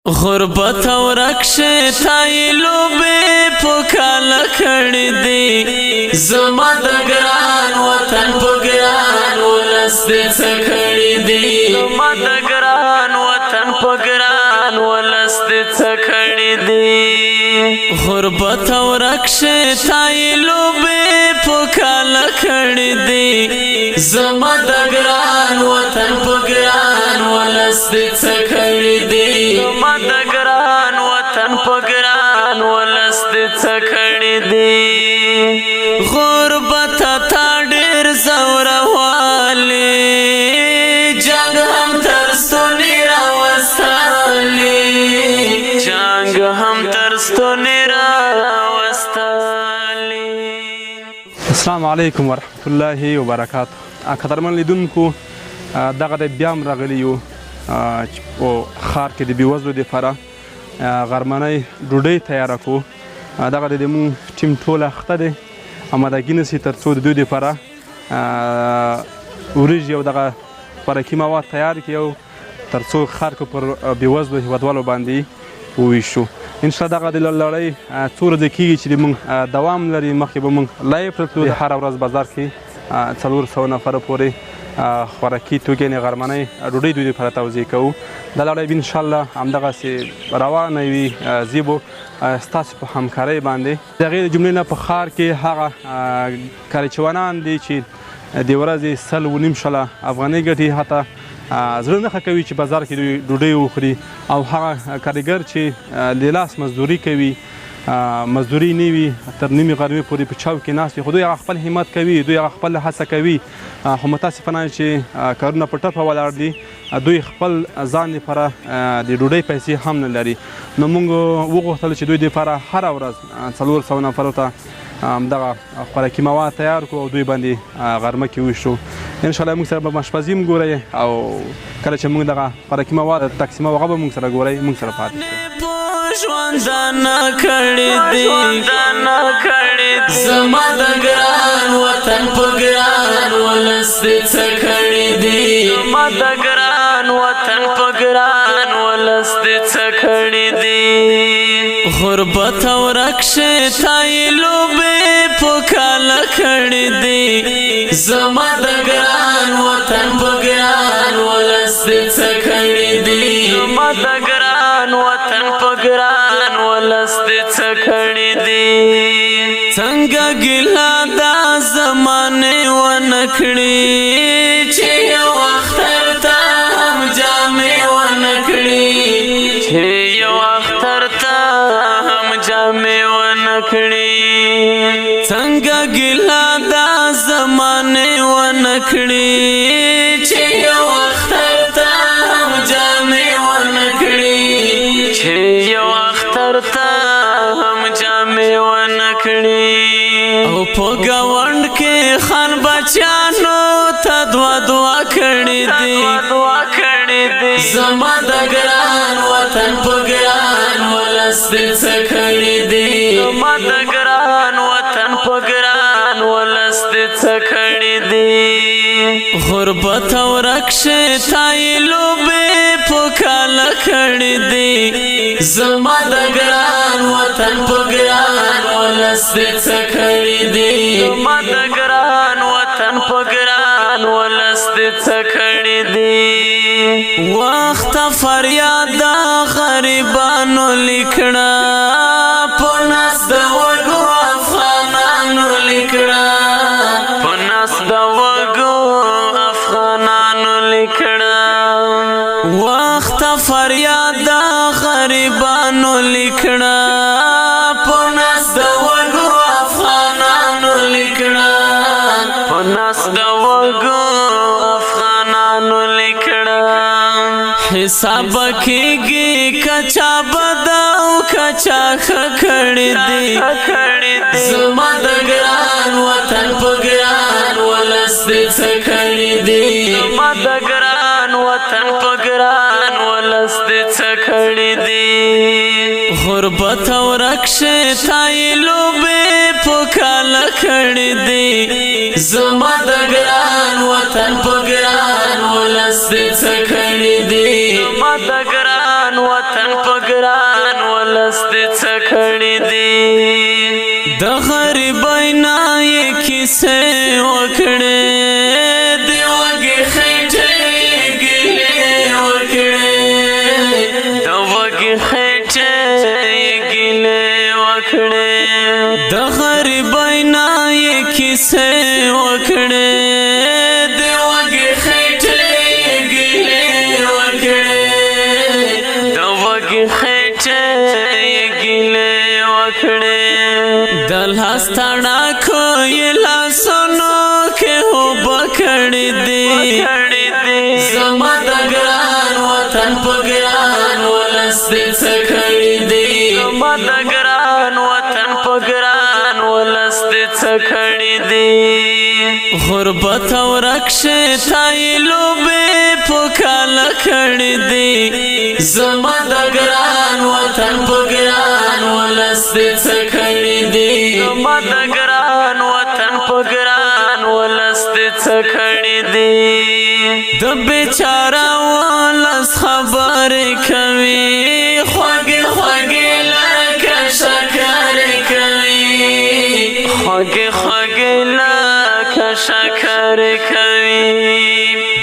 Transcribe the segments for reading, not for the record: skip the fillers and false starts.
غربت او رکشه تای لوبه پکاله کړی دی زما د ګران وطن په ګران ولس دې څه کړی دی زما د ګران وطن په ګران ولس دې څه کړی دی غربت او رکشه تای لوبه پکاله کړی دی زما د ګران وطن په ګران ولس دې څه کړی دی د ګران وطن په ګران ولس دې څه کړی دی غربت تا ډېر زوروالی جنګ هم تر ستوني راوستلی جنګ هم تر ستوني راوستلی. السلام علیکم ورحمت الله وبرکاته. قدرمن لیدونکو دغه د بیا هم راغلی یو په ښار کې د بېوزلو دپاره غرمنۍ ډوډۍ تیاره کړو. دغه د زموږ ټیم ټول اخته دی امادګي نیسي تر څو د دوی دپاره وریجې او دغه خوراکي مواد تیار کړي او تر څو ښار کې پر بېوزلو هېوادوالو باندې وویشو. انشاءالله دغه د لړۍ څو ورځې کېږي چې موږ دوام لري. مخکې به موږ لایف راتلو د هره ورځ بازار کې 400 نفره پورې خوراکي توکي یعنې غرمنۍ ډوډۍ دوی دپاره توزیع کوو. دا لړۍ به انشاءالله همدغسې روانه وي زیبو ستاسو په همکارۍ باندې. د هغې د جملې نه په ښار کې هغه کارچوانان دي چې د ورځې 100 افغانۍ ګټي حتی زړه نه ښه کوي چې بازار کې دوی ډوډۍ وخوري او هغه کارګر چې د لاس مزدوري کوي مزدوري نه وي تر نیمې غرمې پورې په چوک کې ناست وي خو دوی هغه خپل همت کوي دوی هغه خپل هڅه کوي خو متاسفانه چې کارونه په ټپه ولاړ دي دوی خپل ځان لپاره د ډوډۍ پیسې هم نه لري. نو موږ وغوښتل چې دوی دپاره هره ورځ 400 نفرو ته دغه خوراکي مواد تیار کړو او دوی باندې غرمه کې وویشو. انشاءالله موږ سره به مشپزي هم ګورئ او کله چې موږ دغه خوراکي مواد تقسیموو هغه به موږ سره ګورئ موږ سره پاتې شئ. ژوندانه کړی دی زما د ګران وطن په ګران ولس دې څه کړی دی زما د ګران وطن په ګران ولس دې څه کړی دی غربت او رکشه تای لوبې پکاله کړی دی زما د ګران وطن په ګران ولس دې څه کړی دی زما د ګران وطن په ګران ولس دې څه کړی دی څنګه ګیله دا زمانې ونکړي چې یو اختر ته هم جامې ونکړي چې یو اختر ته هم جامې ونکړي څنګه ګیله دا زمانې ونکړي چې یو اختر ته هم جامې ونکړي چې یو اختر ته هم جامې ونکړي او په ګاونډ کې خان بچیانو ته دعا کړي دي زما د ګران وطن په ګران ولس دې څه کړي دي زما د ګران وطن په ګران ولس دې څه کړي دي غربت او رکشه تای لوبې پکاله کړي دي زما د ګران وطن په ګران ولس دې څه کړي دي زما د ګران وطن په ګران ولس دې څه کړي دي وخت فریاد د غریبانو لیکړه په ناس د وږو افغانانو لیکړه په ناس د وږو افغانانو لیکړه وخت فریاد د غریبانو لیکړه په ناس د وږو افغانانو لیکړه په ناس د وږو افغانانو لیکړه حساب کېږي کچا بد او کچا ښه کړی دی زما د ګران وطن په ګران ولس دې څه کړی دی زما د ګران وطن په ګران ولس دې څه کړی دی غربت او رکشه تای لوبې پکاله کړی دی زما د ګران وطن په ګران ولس دې څه کړی دی زما د ګران وطن په ګران ولس دې څه کړي دي د غریبۍ نه یې کیسې وکړې د وږې خېټې ګیلې وکړې د وږې خېټې ګیلې وکړې د غریبۍ نه یې کیسې وکړې د وږې خېټې ګیلې وکړې د وږې خېټې ګیلې وکړې د لاس تڼاکو یې لاسونو کې اوبه کړې دي زما د ګران وطن په ګران ولس دې څه کړي دي زما د ګران وطن په ګران ولس دې څه کړي دي غربت او رکشې تای لوبې په کاله کړي دي زما د ګران وطن په ګران ولس دې څه کړي دي زما د ګران وطن په ګران ولس دې څه کړي دي د بیچاره ولس خبرې کوي خوږې خوږې لکه شکرې کوي خوږې خوږې لکه شکرې کوي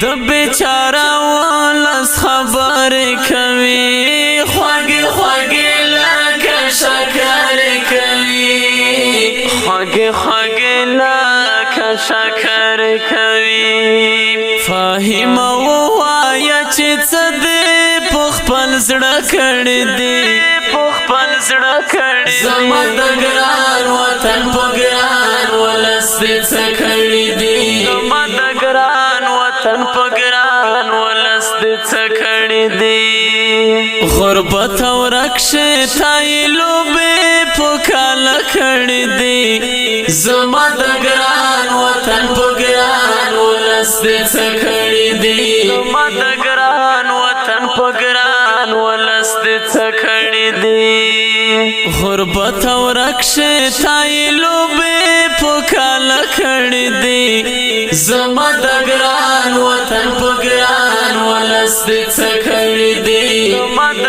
د بیچاره ولس خبرې کوي خوږې خوږې لکه شکرې کوي خوږې خوږې لکه شکرې کوي فاهم ووایه چې څه دې په خپل زړه کړي دي په خپل زړه کړي دي زما د ګران وطن په ګران ولس دې څه کړي دي زما د ګران وطن په ګران ولس دې څه کړي دي غربت او رکشې تای لوبې په کاله کړي دي زما د ګران وطن په ګران ولس دې څه کړي دي زما د ګران وطن په ګران ولس دې څه کړي دي غربت او رکشې تای لوبې په کاله کړي دي زما د ګران وطن په ګران ولس دې څه کړي دي زما د